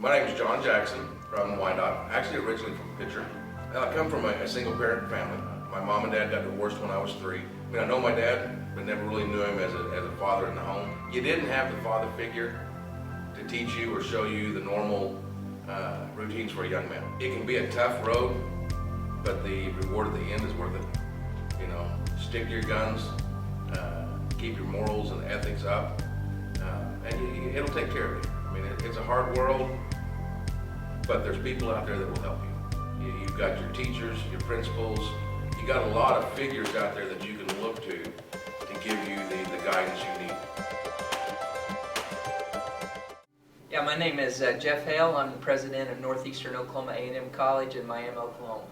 My name is John Jackson from Wyandotte, actually originally from Pitcher. I come from a single parent family. My mom and dad got divorced when I was 3. I mean, I know my dad, but never really knew him as a father in the home. You didn't have the father figure to teach you or show you the normal routines for a young man. It can be a tough road, but the reward at the end is worth it. You know, stick to your guns, keep your morals and ethics up, and it'll take care of you. I mean, it's a hard world, but there's people out there that will help you. You've got your teachers, your principals, you got a lot of figures out there that you can look to give you the guidance you need. Yeah, my name is Jeff Hale. I'm the president of Northeastern Oklahoma A&M College in Miami, Oklahoma.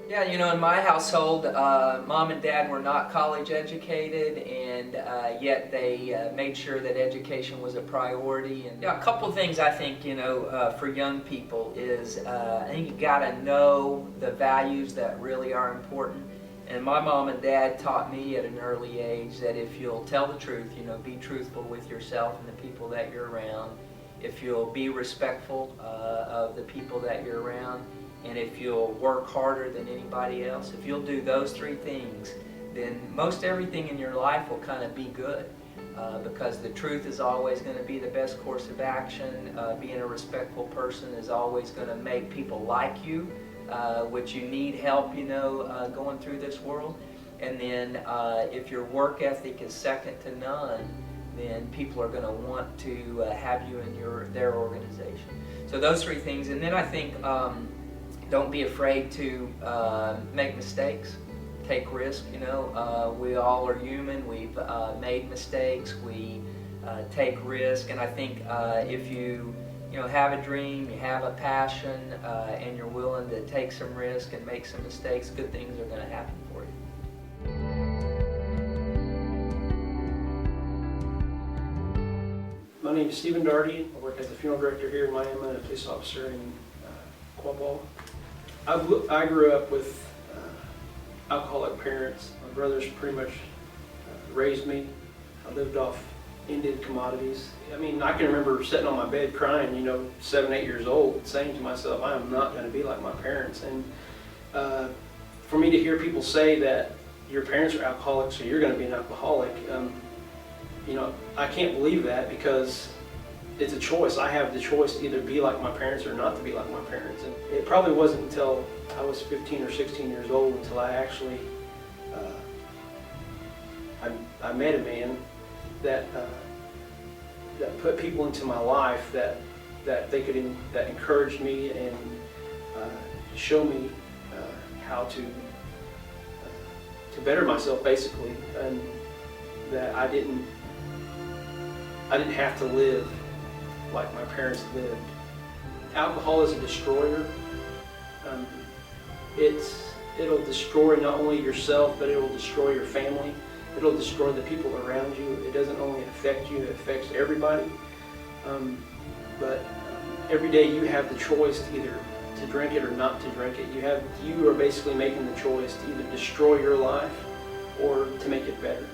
Yeah, you know, in my household, mom and dad were not college educated, and yet they made sure that education was a priority. And yeah, a couple of things I think, you know, for young people is I think you got to know the values that really are important. And my mom and dad taught me at an early age that if you'll tell the truth, you know, be truthful with yourself and the people that you're around, if you'll be respectful of the people that you're around, and if you'll work harder than anybody else, if you'll do those 3 things, then most everything in your life will kind of be good. Because the truth is always going to be the best course of action. Being a respectful person is always going to make people like you, which you need help, you know, going through this world. And then if your work ethic is second to none, then people are going to want to have you in their organization. So those 3 things. And then I think don't be afraid to make mistakes, take risk. You know, we all are human. We've made mistakes. We take risk. And I think if you have a dream, you have a passion, and you're willing to take some risk and make some mistakes, good things are going to happen for you. My name is Stephen Darty. I work as a funeral director here in Miami and a police officer in Quapaw. I grew up with alcoholic parents. My brothers pretty much raised me. I lived off Indian commodities. I mean, I can remember sitting on my bed crying, you know, 7, 8 years old, saying to myself, I am not going to be like my parents. And for me to hear people say that your parents are alcoholics, so you're going to be an alcoholic, you know, I can't believe that, because it's a choice. I have the choice to either be like my parents or not to be like my parents. And it probably wasn't until I was 15 or 16 years old until I actually I met a man that put people into my life that encouraged me and show me how to better myself, basically, and that I didn't have to live like my parents lived. Alcohol is a destroyer. It'll destroy not only yourself, but it'll destroy your family. It'll destroy the people around you. It doesn't only affect you, it affects everybody. But every day you have the choice to either to drink it or not to drink it. You are basically making the choice to either destroy your life or to make it better.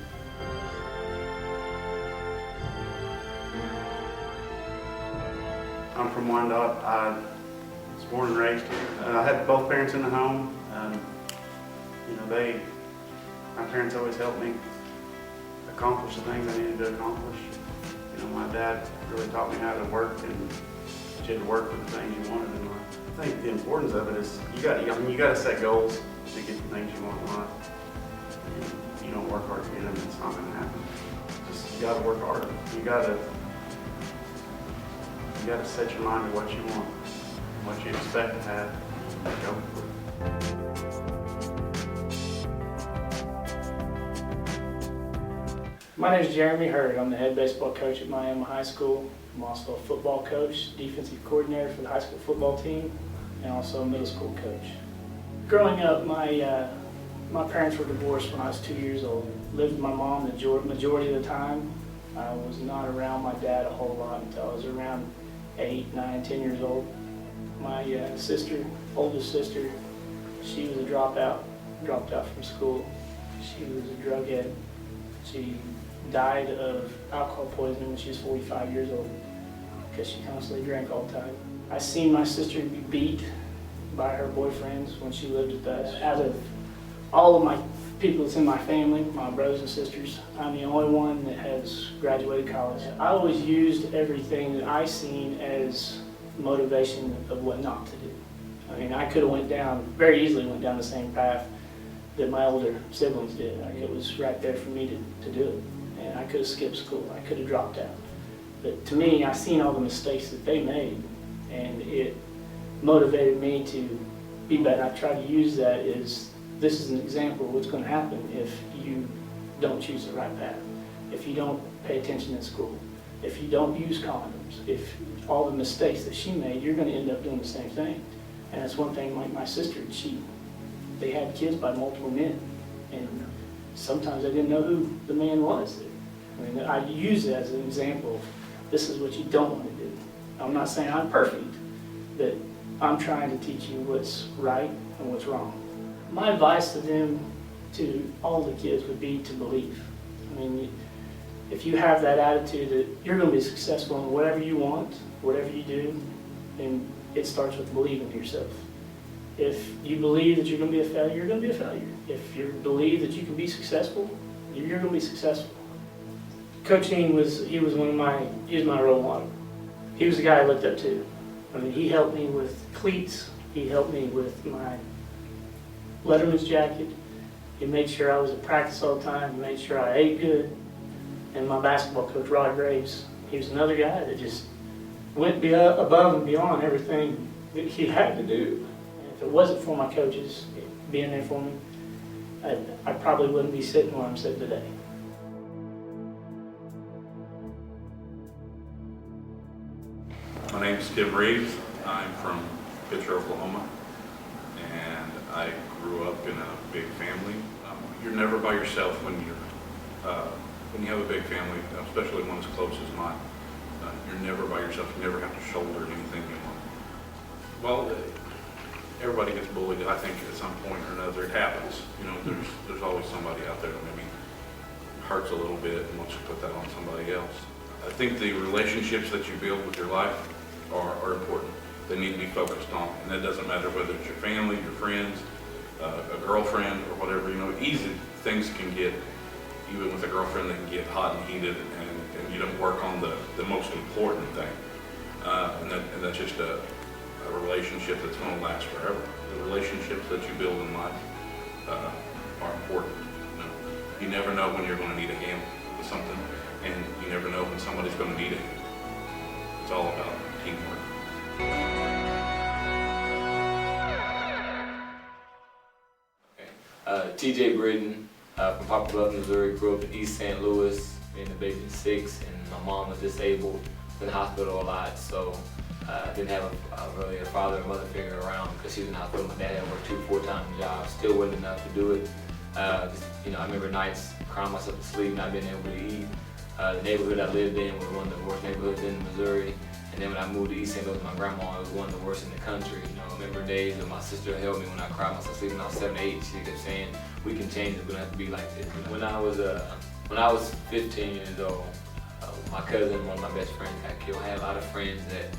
I'm from Wyandotte. I was born and raised here. I had both parents in the home. You know, my parents always helped me accomplish the things I needed to accomplish. You know, my dad really taught me how to work, and you had to work for the things you wanted in life. I think the importance of it is you got to set goals to get the things you want in life. If you don't work hard to get them, it's not going to happen. You got to work hard. You got to set your mind to what you want, what you expect to have, and go for it. My name is Jeremy Hurd. I'm the head baseball coach at Miami High School. I'm also a football coach, defensive coordinator for the high school football team, and also a middle school coach. Growing up, my parents were divorced when I was 2 years old. Lived with my mom the majority of the time. I was not around my dad a whole lot until I was around 8, 9, 10 years old. My oldest sister, she was a dropped out from school. She was a drug head. She died of alcohol poisoning when she was 45 years old. because she constantly drank all the time. I seen my sister be beat by her boyfriends when she lived with us. Out of all of my people that's in my family, my brothers and sisters, I'm the only one that has graduated college. I always used everything that I seen as motivation of what not to do. I mean, I could have very easily went down the same path that my older siblings did. Like, it was right there for me to do it. And I could have skipped school, I could have dropped out. But to me, I seen all the mistakes that they made, and it motivated me to be better. I try to use that as, this is an example of what's going to happen if you don't choose the right path, if you don't pay attention in school, if you don't use condoms, if all the mistakes that she made, you're going to end up doing the same thing. And that's one thing, like my sister, they had kids by multiple men, and sometimes I didn't know who the man was. I mean, I use it as an example of, this is what you don't want to do. I'm not saying I'm perfect, but I'm trying to teach you what's right and what's wrong. My advice to them, to all the kids, would be to believe. I mean, if you have that attitude that you're going to be successful in whatever you want, whatever you do, then it starts with believing in yourself. If you believe that you're going to be a failure, you're going to be a failure. If you believe that you can be successful, you're going to be successful. Coach Dean was my role model. He was the guy I looked up to. I mean, he helped me with cleats. He helped me with my letterman's jacket. He made sure I was at practice all the time. He made sure I ate good. And my basketball coach, Rod Graves, he was another guy that just went above and beyond everything that he had to do. And if it wasn't for my coaches being there for me, I probably wouldn't be sitting where I'm sitting today. My name is Tim Reeves. I'm from Pitcher, Oklahoma, and I grew up in a big family. You're never by yourself when you have a big family, especially one as close as mine. You're never by yourself. You never have to shoulder anything you want. Well, everybody gets bullied. I think at some point or another it happens. You know, there's always somebody out there that maybe hurts a little bit and wants to put that on somebody else. I think the relationships that you build with your life are important. They need to be focused on, and that doesn't matter whether it's your family, your friends, a girlfriend, or whatever. You know, easy things can get, even with a girlfriend, they can get hot and heated, and you don't work on the most important thing. And that's just a relationship that's going to last forever. The relationships that you build in life are important. You never know when you're going to need a hand with something, and you never know when somebody's going to need it. It's all about teamwork. TJ Britton from Poplar Bluff, Missouri. Grew up in East St. Louis, being the baby of 6, and my mom was disabled, was in the hospital a lot, so I didn't have really a father or mother figure around because she was in the hospital. My dad had worked 2 full-time jobs, still wasn't enough to do it. I remember nights crying myself to sleep, not being able to eat. The neighborhood I lived in was one of the worst neighborhoods in Missouri. And then when I moved to East St. Louis with my grandma, it was one of the worst in the country. I remember days when my sister held me when I cried myself to sleep when I was 7, 8. She kept saying, "We can change it. We don't have to be like this." When I was 15 years old, my cousin, one of my best friends, got killed. I had a lot of friends that,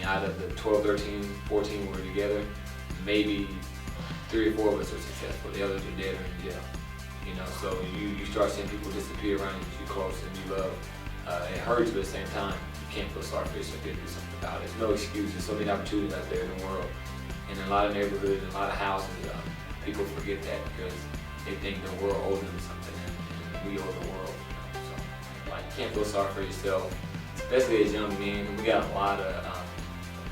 out of the 12, 13, 14 we were together, maybe 3 or 4 of us are successful. The others are dead or in jail. So you start seeing people disappear around you that you close and you love. It hurts, but at the same time, you can't feel sorry for yourself. You have to do something about it. There's no excuses. So many opportunities out there in the world. And in a lot of neighborhoods and a lot of houses, people forget that because they think the world owes them something, and we owe the world. So, you can't feel sorry for yourself, especially as young men. We got a lot of,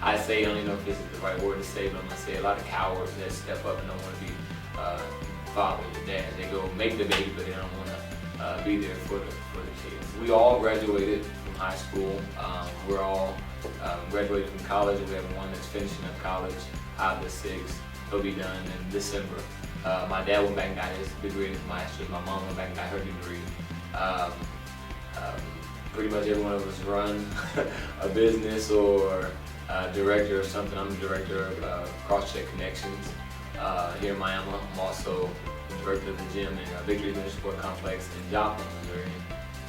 I don't even know if this is the right word to say, but I'm going to say a lot of cowards that step up and don't want to be fathers or dads. They go make the baby, but they don't want to be there for the kids. We all graduated from high school. We're all graduated from college. We have one that's finishing up college out of the 6. He'll be done in December. My dad went back and got his degree in his master's. My mom went back and got her degree. Pretty much every one of us run a business or a director or something. I'm the director of Cross-Check Connections here in Miami. I'm also the director of the gym in Victory Leisure Sport Complex in Joplin, Missouri.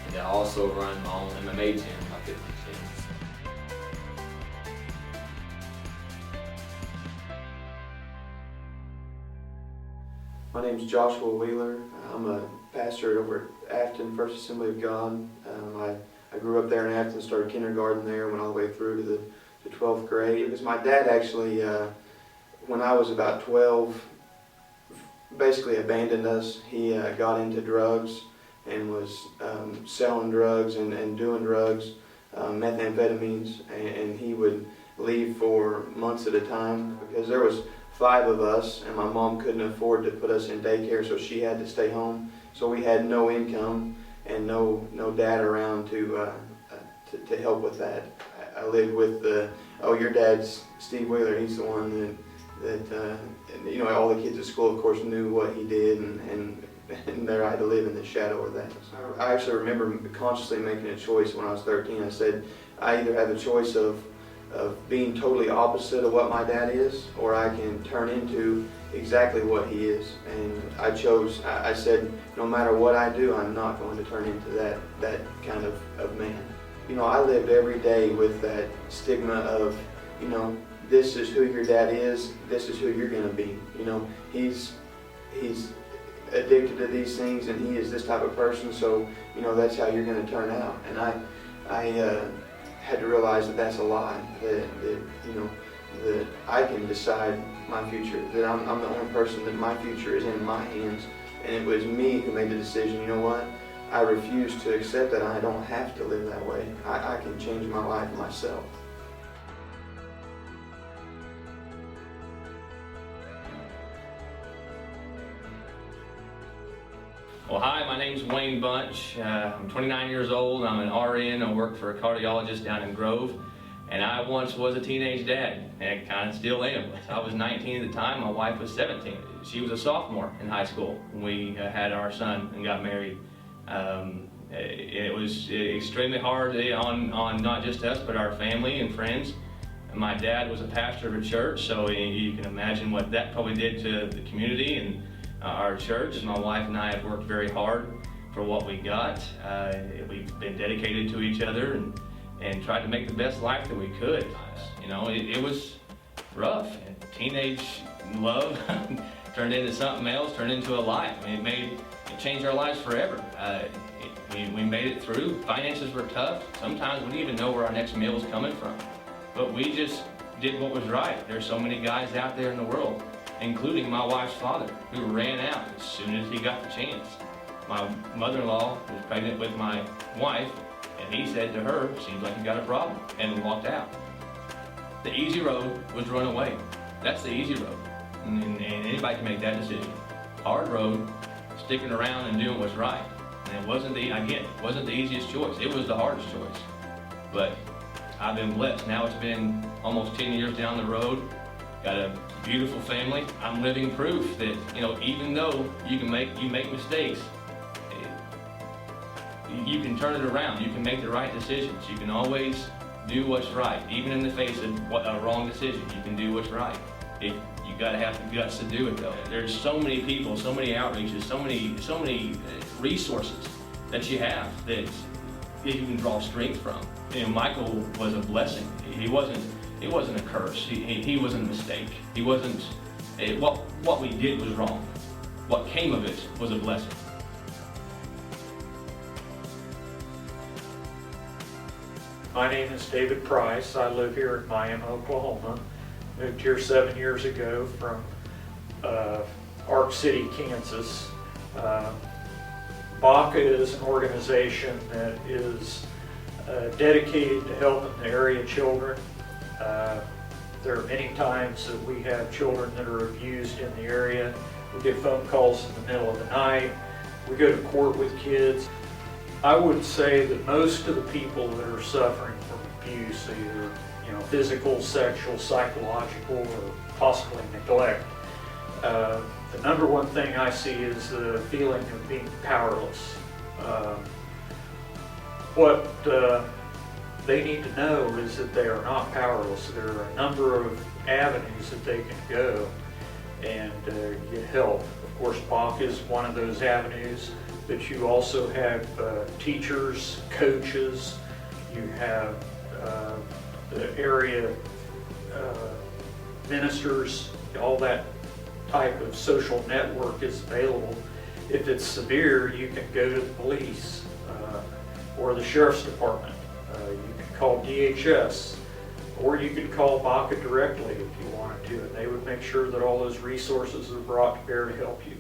And I also run my own MMA gym, my fitness gym. My name is Joshua Wheeler. I'm a pastor over at Afton First Assembly of God. I grew up there in Afton, started kindergarten there, went all the way through to the 12th grade. Because my dad actually, when I was about 12, basically abandoned us. He got into drugs and was selling drugs and doing drugs, methamphetamines, and he would leave for months at a time because there was 5 of us and my mom couldn't afford to put us in daycare, so she had to stay home. So we had no income and no dad around to help with that. I lived with your dad's Steve Wheeler. He's the one that you know, all the kids at school, of course, knew what he did, and there I had to live in the shadow of that. I actually remember consciously making a choice when I was 13. I said, I either have a choice of being totally opposite of what my dad is, or I can turn into exactly what he is. And I chose, I said, no matter what I do, I'm not going to turn into that kind of man. You know, I lived every day with that stigma of, you know, this is who your dad is, this is who you're going to be. You know, he's addicted to these things and he is this type of person, so, you know, that's how you're going to turn out. And I had to realize that that's a lie, that you know, that I can decide my future, that I'm the only person, that my future is in my hands, and it was me who made the decision. You know what? I refuse to accept that I don't have to live that way. I can change my life myself. Well, hi, my name's Wayne Bunch. I'm 29 years old. I'm an RN. I work for a cardiologist down in Grove. And I once was a teenage dad, and kind of still am. I was 19 at the time. My wife was 17. She was a sophomore in high school when we had our son and got married. It was extremely hard on not just us, but our family and friends. My dad was a pastor of a church, so you can imagine what that probably did to the community and our church. My wife and I have worked very hard for what we got. We've been dedicated to each other and tried to make the best life that we could. You know, it was rough. And teenage love turned into something else, turned into a life. I mean, it changed our lives forever. We made it through. Finances were tough. Sometimes we didn't even know where our next meal was coming from. But we just did what was right. There's so many guys out there in the world, including my wife's father, who ran out as soon as he got the chance. My mother-in-law was pregnant with my wife, and he said to her, seems like you got a problem, and walked out. The easy road was run away. That's the easy road, and anybody can make that decision. Hard road, sticking around and doing what's right. And it wasn't the easiest choice. It was the hardest choice. But I've been blessed. Now it's been almost 10 years down the road. Got a beautiful family. I'm living proof that, you know, even though you make mistakes, you can turn it around. You can make the right decisions. You can always do what's right, even in the face of a wrong decision. You can do what's right. You gotta have the guts to do it, though. There's so many people, so many outreaches, so many resources that you have that you can draw strength from. You know, Michael was a blessing. It wasn't a curse. He wasn't a mistake. He wasn't. What we did was wrong. What came of it was a blessing. My name is David Price. I live here in Miami, Oklahoma. Moved here 7 years ago from Ark City, Kansas. BACA is an organization that is dedicated to helping the area children. There are many times that we have children that are abused in the area. We get phone calls in the middle of the night. We go to court with kids. I would say that most of the people that are suffering from abuse, either physical, sexual, psychological, or possibly neglect, the number one thing I see is the feeling of being powerless. What they need to know is that they are not powerless. There are a number of avenues that they can go and get help. Of course, BACA is one of those avenues, but you also have teachers, coaches, you have the area ministers, all that type of social network is available. If it's severe, you can go to the police or the sheriff's department. You can call DHS, or you could call BACA directly if you wanted to, and they would make sure that all those resources are brought to bear to help you.